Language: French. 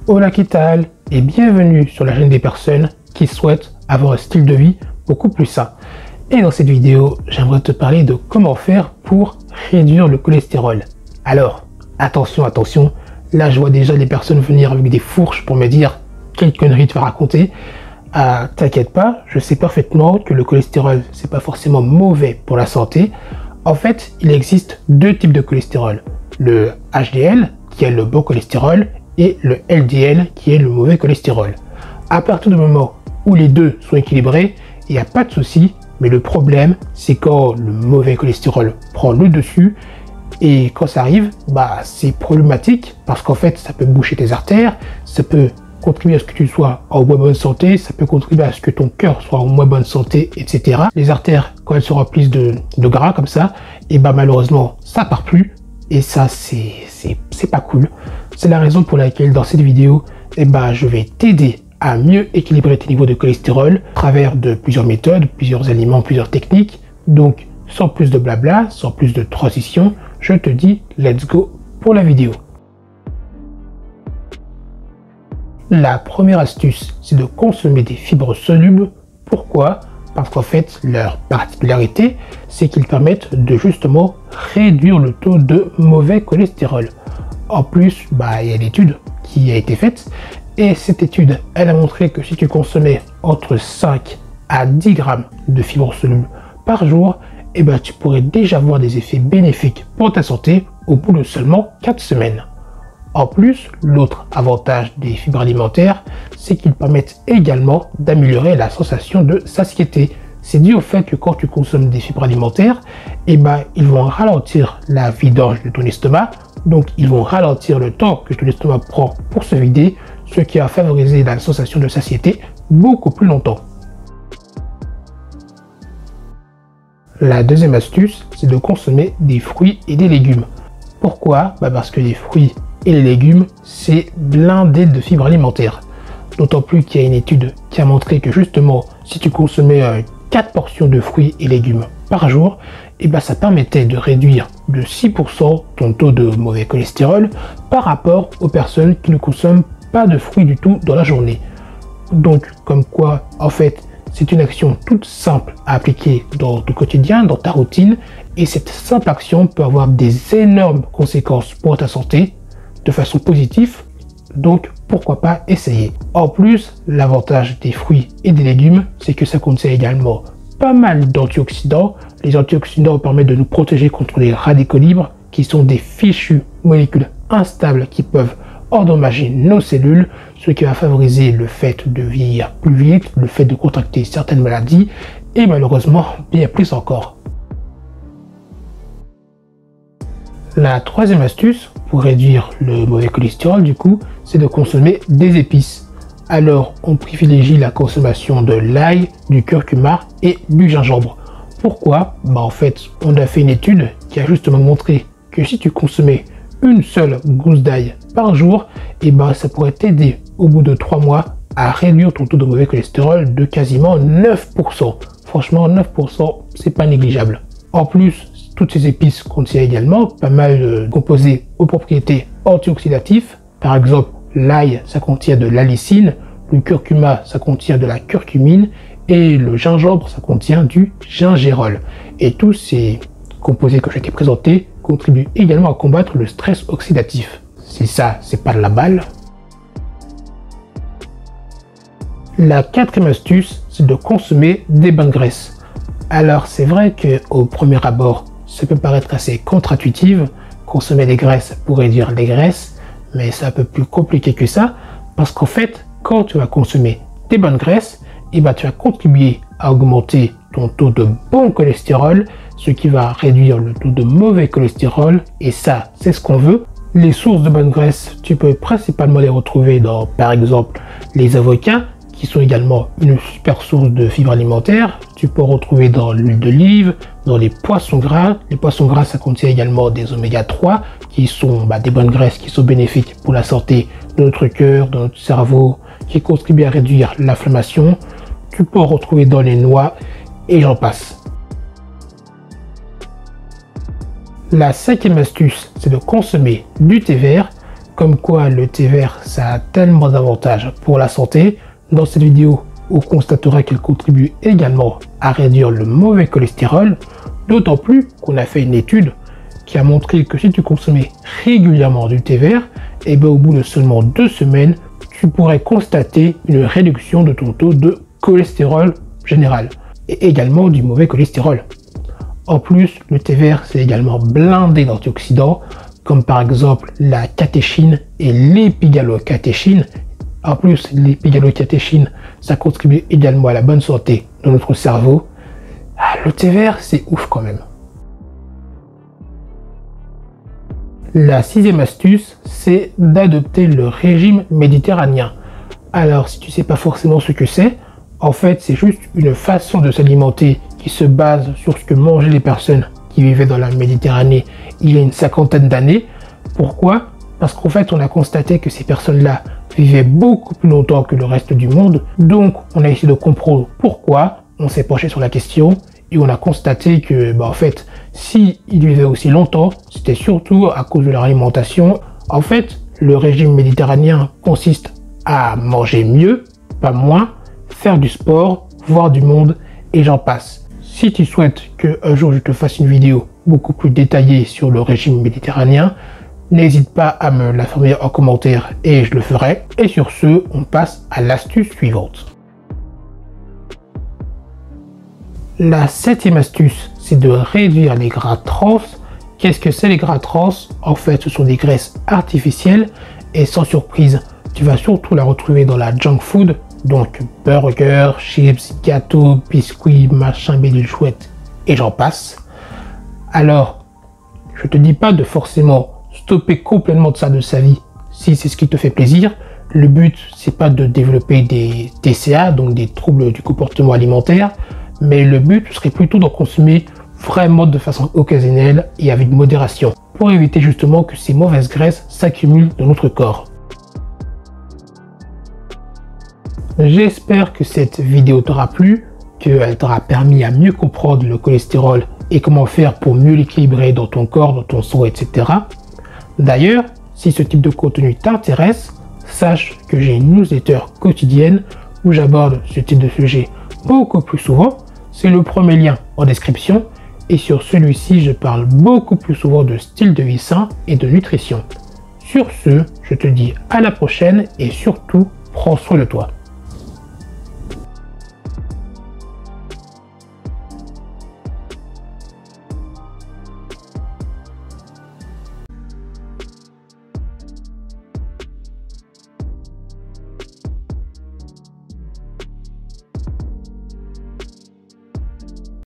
Hola, ¿qué tal? Et bienvenue sur la chaîne des personnes qui souhaitent avoir un style de vie beaucoup plus sain. Et dans cette vidéo, j'aimerais te parler de comment faire pour réduire le cholestérol. Alors, attention, là je vois déjà les personnes venir avec des fourches pour me dire quelle connerie tu vas raconter. T'inquiète pas, je sais parfaitement que le cholestérol, c'est pas forcément mauvais pour la santé. En fait, il existe deux types de cholestérol. Le HDL, qui est le bon cholestérol, et le LDL, qui est le mauvais cholestérol. À partir du moment où les deux sont équilibrés, il n'y a pas de souci, mais le problème, c'est quand le mauvais cholestérol prend le dessus, et quand ça arrive, c'est problématique, parce qu'en fait, ça peut boucher tes artères, ça peut contribuer à ce que tu sois en moins bonne santé, ça peut contribuer à ce que ton cœur soit en moins bonne santé, etc. Les artères, quand elles se remplissent de gras comme ça, et malheureusement, ça part plus, et ça, c'est pas cool. C'est la raison pour laquelle dans cette vidéo, je vais t'aider à mieux équilibrer tes niveaux de cholestérol à travers de plusieurs méthodes, plusieurs aliments, plusieurs techniques. Donc, sans plus de blabla, sans plus de transition, je te dis let's go pour la vidéo. La première astuce, c'est de consommer des fibres solubles. Pourquoi? Parce qu'en fait, leur particularité, c'est qu'ils permettent de justement réduire le taux de mauvais cholestérol. En plus, il y a l'étude qui a été faite et cette étude, elle a montré que si tu consommais entre 5 à 10 grammes de fibres solubles par jour, tu pourrais déjà voir des effets bénéfiques pour ta santé au bout de seulement 4 semaines. En plus, l'autre avantage des fibres alimentaires, c'est qu'ils permettent également d'améliorer la sensation de satiété. C'est dû au fait que quand tu consommes des fibres alimentaires, ils vont ralentir la vidange de ton estomac. Donc, ils vont ralentir le temps que ton estomac prend pour se vider, ce qui va favoriser la sensation de satiété beaucoup plus longtemps. La deuxième astuce, c'est de consommer des fruits et des légumes. Pourquoi? Parce que les fruits et les légumes, c'est blindé de fibres alimentaires. D'autant plus qu'il y a une étude qui a montré que justement, si tu consommais 4 portions de fruits et légumes par jour, ça permettait de réduire de 6% ton taux de mauvais cholestérol par rapport aux personnes qui ne consomment pas de fruits du tout dans la journée. Donc, comme quoi, en fait, c'est une action toute simple à appliquer dans ton quotidien, dans ta routine, et cette simple action peut avoir des énormes conséquences pour ta santé de façon positive. Donc, pourquoi pas essayer. En plus, l'avantage des fruits et des légumes, c'est que ça contient également pas mal d'antioxydants. Les antioxydants permettent de nous protéger contre les radicaux libres, qui sont des fichues molécules instables qui peuvent endommager nos cellules, ce qui va favoriser le fait de vieillir plus vite, le fait de contracter certaines maladies, et malheureusement, bien plus encore. La troisième astuce pour réduire le mauvais cholestérol, du coup, c'est de consommer des épices. Alors, on privilégie la consommation de l'ail, du curcuma et du gingembre. Pourquoi? En fait, on a fait une étude qui a justement montré que si tu consommais une seule gousse d'ail par jour, ça pourrait t'aider au bout de 3 mois à réduire ton taux de mauvais cholestérol de quasiment 9%. Franchement, 9%, c'est pas négligeable. En plus, toutes ces épices contiennent également pas mal de composés aux propriétés antioxydatives. Par exemple, l'ail, ça contient de l'allicine, le curcuma, ça contient de la curcumine, et le gingembre, ça contient du gingérol. Et tous ces composés que je t'ai présentés contribuent également à combattre le stress oxydatif. Si ça, c'est pas de la balle. La quatrième astuce, c'est de consommer des bonnes graisses. Alors, c'est vrai qu'au premier abord, ça peut paraître assez contre-intuitif, consommer des graisses pour réduire les graisses, mais c'est un peu plus compliqué que ça, parce qu'en fait, quand tu vas consommer des bonnes graisses, tu vas contribuer à augmenter ton taux de bon cholestérol, ce qui va réduire le taux de mauvais cholestérol, et ça, c'est ce qu'on veut. Les sources de bonnes graisses, tu peux principalement les retrouver dans, par exemple, les avocats, qui sont également une super source de fibres alimentaires. Tu peux en retrouver dans l'huile d'olive, dans les poissons gras. Les poissons gras, ça contient également des oméga 3, qui sont des bonnes graisses qui sont bénéfiques pour la santé de notre cœur, de notre cerveau, qui contribuent à réduire l'inflammation. Tu peux en retrouver dans les noix, et j'en passe. La cinquième astuce, c'est de consommer du thé vert. comme quoi le thé vert ça a tellement d'avantages pour la santé. Dans cette vidéo, on constatera qu'il contribue également à réduire le mauvais cholestérol, d'autant plus qu'on a fait une étude qui a montré que si tu consommais régulièrement du thé vert, et bien au bout de seulement 2 semaines, tu pourrais constater une réduction de ton taux de cholestérol général et également du mauvais cholestérol. En plus, le thé vert c'est également blindé d'antioxydants comme par exemple la catéchine et l'épigalocatéchine. En plus, l'épigalocatéchine, ça contribue également à la bonne santé de notre cerveau. Le thé vert, c'est ouf quand même. La 6e astuce, c'est d'adopter le régime méditerranéen. Alors, si tu sais pas forcément ce que c'est, en fait, c'est juste une façon de s'alimenter qui se base sur ce que mangeaient les personnes qui vivaient dans la Méditerranée il y a une 50aine d'années. Pourquoi? Parce qu'en fait, on a constaté que ces personnes-là vivaient beaucoup plus longtemps que le reste du monde. Donc, on a essayé de comprendre pourquoi. On s'est penché sur la question et on a constaté que, en fait, si ils vivaient aussi longtemps, c'était surtout à cause de leur alimentation. En fait, le régime méditerranéen consiste à manger mieux, pas moins, faire du sport, voir du monde et j'en passe. Si tu souhaites qu'un jour je te fasse une vidéo beaucoup plus détaillée sur le régime méditerranéen, n'hésite pas à me l'informer en commentaire et je le ferai. Et sur ce, on passe à l'astuce suivante. La 7e astuce, c'est de réduire les gras trans. Qu'est-ce que c'est les gras trans? En fait, ce sont des graisses artificielles et sans surprise, tu vas surtout la retrouver dans la junk food, donc burger, chips, gâteaux, biscuits, machin, bidule chouette et j'en passe. Alors, je te dis pas de forcément stopper complètement de ça de sa vie si c'est ce qui te fait plaisir. Le but, c'est pas de développer des TCA, donc des troubles du comportement alimentaire, mais le but serait plutôt d'en consommer vraiment de façon occasionnelle et avec modération pour éviter justement que ces mauvaises graisses s'accumulent dans notre corps. J'espère que cette vidéo t'aura plu, qu'elle t'aura permis à mieux comprendre le cholestérol et comment faire pour mieux l'équilibrer dans ton corps, dans ton sang, etc. D'ailleurs, si ce type de contenu t'intéresse, sache que j'ai une newsletter quotidienne où j'aborde ce type de sujet beaucoup plus souvent. C'est le premier lien en description et sur celui-ci, je parle beaucoup plus souvent de style de vie sain et de nutrition. Sur ce, je te dis à la prochaine et surtout, prends soin de toi.